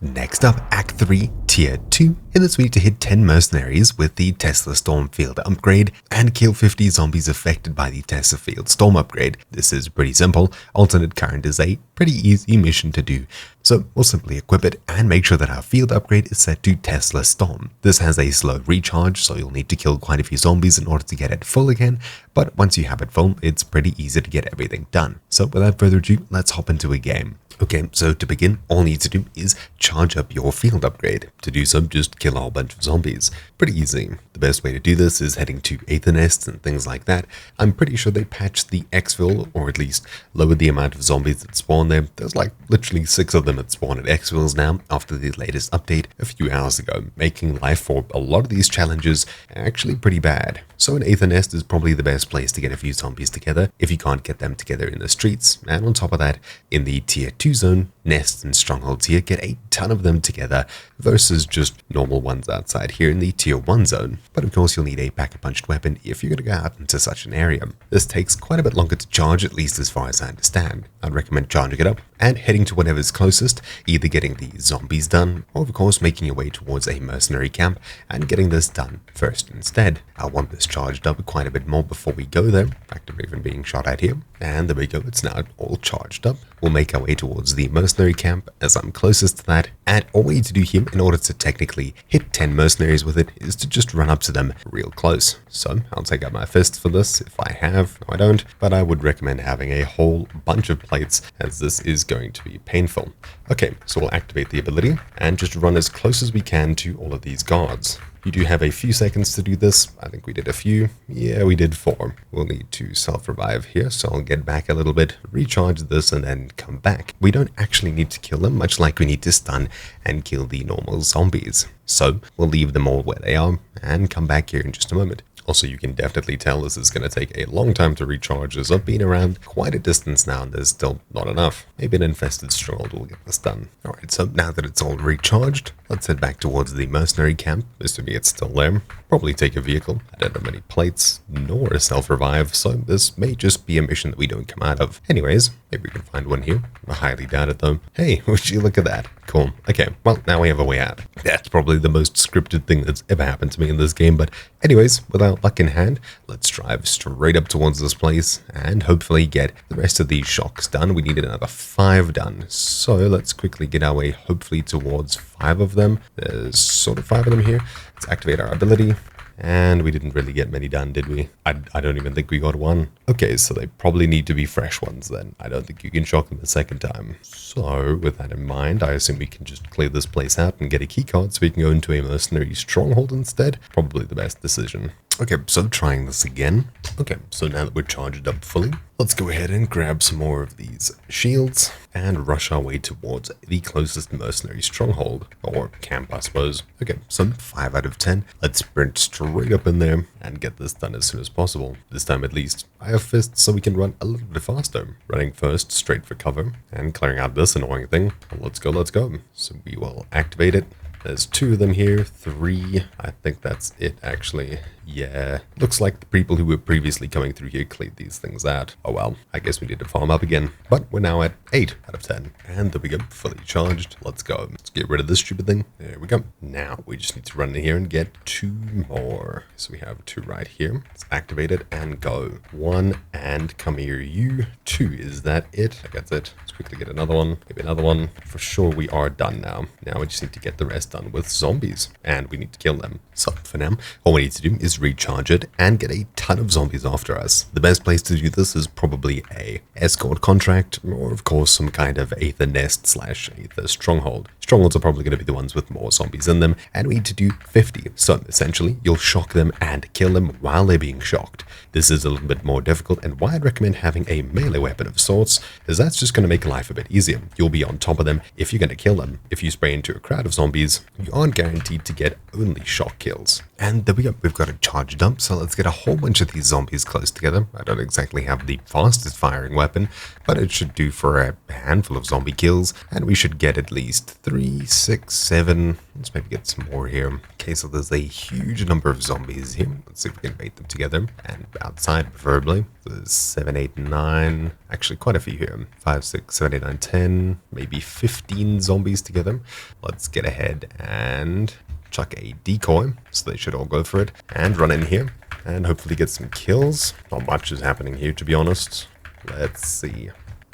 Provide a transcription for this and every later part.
Next up, Act 3, Tier 2. In this we need to hit 10 mercenaries with the Tesla Storm Field upgrade and kill 50 zombies affected by the Tesla Field Storm upgrade. This is pretty simple. Alternate current is a pretty easy mission to do. So we'll simply equip it and make sure that our field upgrade is set to Tesla Storm. This has a slow recharge, so you'll need to kill quite a few zombies in order to get it full again, but once you have it full, it's pretty easy to get everything done. So without further ado, let's hop into a game. Okay, so to begin, all you need to do is charge up your field upgrade. To do so, just kill a whole bunch of zombies. Pretty easy. The best way to do this is heading to Aether Nests and things like that. I'm pretty sure they patched the exfil, or at least lowered the amount of zombies that spawn there. There's like literally 6 of them that spawn at exfils now after the latest update a few hours ago, making life for a lot of these challenges actually pretty bad. So an Aether Nest is probably the best place to get a few zombies together if you can't get them together in the streets. And on top of that, in the Tier 2 zone, nests and strongholds here, get a ton of them together versus just normal ones outside here in the Tier 1 zone. But of course you'll need a pack-a-punched weapon if you're going to go out into such an area. This takes quite a bit longer to charge, at least as far as I understand. I'd recommend charging it up and heading to whatever's closest, either getting the zombies done or of course making your way towards a mercenary camp and getting this done first instead. I'll want this charged up quite a bit more before we go there. In fact, I'm even being shot at here. And there we go, it's now all charged up. We'll make our way towards the mercenary camp as I'm closest to that, and all we need to do here in order to technically hit 10 mercenaries with it is to just run up to them real close. So I'll take out my fist for this if I have. No, I don't, but I would recommend having a whole bunch of plates as this is going to be painful. Okay, so we'll activate the ability and just run as close as we can to all of these guards. You do have a few seconds to do this. I think we did a few. Yeah, we did 4. We'll need to self-revive here, so I'll get back a little bit, recharge this, and then come back. We don't actually need to kill them, much like we need to stun and kill the normal zombies. So we'll leave them all where they are and come back here in just a moment. Also, you can definitely tell this is going to take a long time to recharge, as I've been around quite a distance now and there's still not enough. Maybe an infested stronghold will get this done. Alright, so now that it's all recharged, let's head back towards the mercenary camp, assuming it's still there. Probably take a vehicle. I don't have many plates, nor a self-revive, so this may just be a mission that we don't come out of. Anyways, maybe we can find one here. I highly doubt it though. Hey, would you look at that? Cool. Okay, well, now we have a way out. That's probably the most scripted thing that's ever happened to me in this game, but anyways, without luck in hand, let's drive straight up towards this place and hopefully get the rest of these shocks done. We need another 5 done, so let's quickly get our way hopefully towards 5 of them. There's sort of 5 of them here. Let's activate our ability. And we didn't really get many done, did we? I don't even think we got 1. Okay, so they probably need to be fresh ones then. I don't think you can shock them a second time. So, with that in mind, I assume we can just clear this place out and get a keycard so we can go into a mercenary stronghold instead. Probably the best decision. Okay, so trying this again. Okay, so now that we're charged up fully, let's go ahead and grab some more of these shields and rush our way towards the closest mercenary stronghold, or camp, I suppose. Okay, so 5 out of 10. Let's sprint straight up in there and get this done as soon as possible. This time at least, I have fists so we can run a little bit faster. Running first, straight for cover, and clearing out this annoying thing. Let's go, let's go. So we will activate it. There's 2 of them here, 3. I think that's it, actually. Yeah, looks like the people who were previously coming through here cleared these things out. Oh well, I guess we need to farm up again. But we're now at 8 out of 10. And there we go, fully charged. Let's go. Let's get rid of this stupid thing. There we go. Now, we just need to run in here and get 2 more. So we have 2 right here. Let's activate it and go. 1, and come here, you. 2, is that it? I guess it. Let's quickly get another one. Maybe another one. For sure, we are done now. Now we just need to get the rest done with zombies. And we need to kill them. So, for now, all we need to do is recharge it and get a ton of zombies after us. The best place to do this is probably a escort contract, or of course some kind of Aether Nest / Aether Stronghold. Strongholds are probably going to be the ones with more zombies in them, and we need to do 50. So essentially, you'll shock them and kill them while they're being shocked. This is a little bit more difficult, and why I'd recommend having a melee weapon of sorts, is that's just going to make life a bit easier. You'll be on top of them if you're going to kill them. If you spray into a crowd of zombies, you aren't guaranteed to get only shock kills. And there we go, we've got a charged up, so let's get a whole bunch of these zombies close together. I don't exactly have the fastest firing weapon, but it should do for a handful of zombie kills, and we should get at least 3, 6, 7, Let's maybe get some more here. Okay, so there's a huge number of zombies here. Let's see if we can bait them together. And outside, preferably. There's 7, 8, 9. Actually, quite a few here. 5, 6, 7, 8, 9, 10. Maybe 15 zombies together. Let's get ahead and chuck a decoy. So they should all go for it. And run in here. And hopefully get some kills. Not much is happening here, to be honest. Let's see.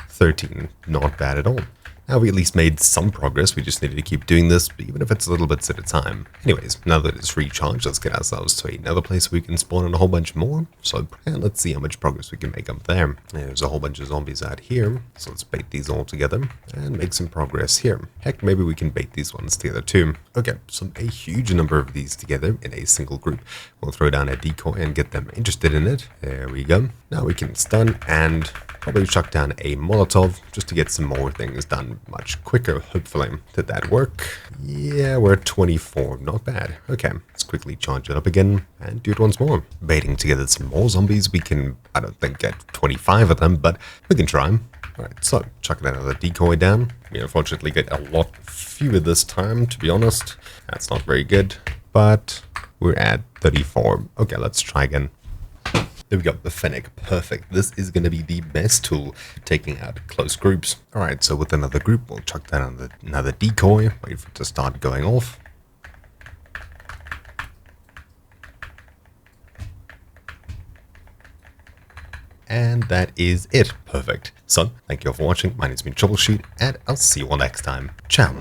13. Not bad at all. Now we at least made some progress. We just needed to keep doing this, even if it's little bits at a time. Anyways, now that it's recharged, let's get ourselves to another place where we can spawn in a whole bunch more. So let's see how much progress we can make up there. There's a whole bunch of zombies out here. So let's bait these all together and make some progress here. Heck, maybe we can bait these ones together too. Okay, so a huge number of these together in a single group. We'll throw down a decoy and get them interested in it. There we go. Now we can stun and probably chuck down a Molotov just to get some more things done much quicker, hopefully. Did that work? Yeah, we're at 24. Not bad. Okay, let's quickly charge it up again and do it once more. Baiting together some more zombies. We can, I don't think, get 25 of them, but we can try. Alright, so chucking another decoy down. We unfortunately get a lot fewer this time, to be honest. That's not very good, but we're at 34. Okay, let's try again. There we go, the Fennec. Perfect. This is going to be the best tool taking out close groups. Alright, so with another group, we'll chuck down another decoy. Wait for it to start going off. And that is it. Perfect. So, thank you all for watching. My name's been Troubleshoot, and I'll see you all next time. Ciao.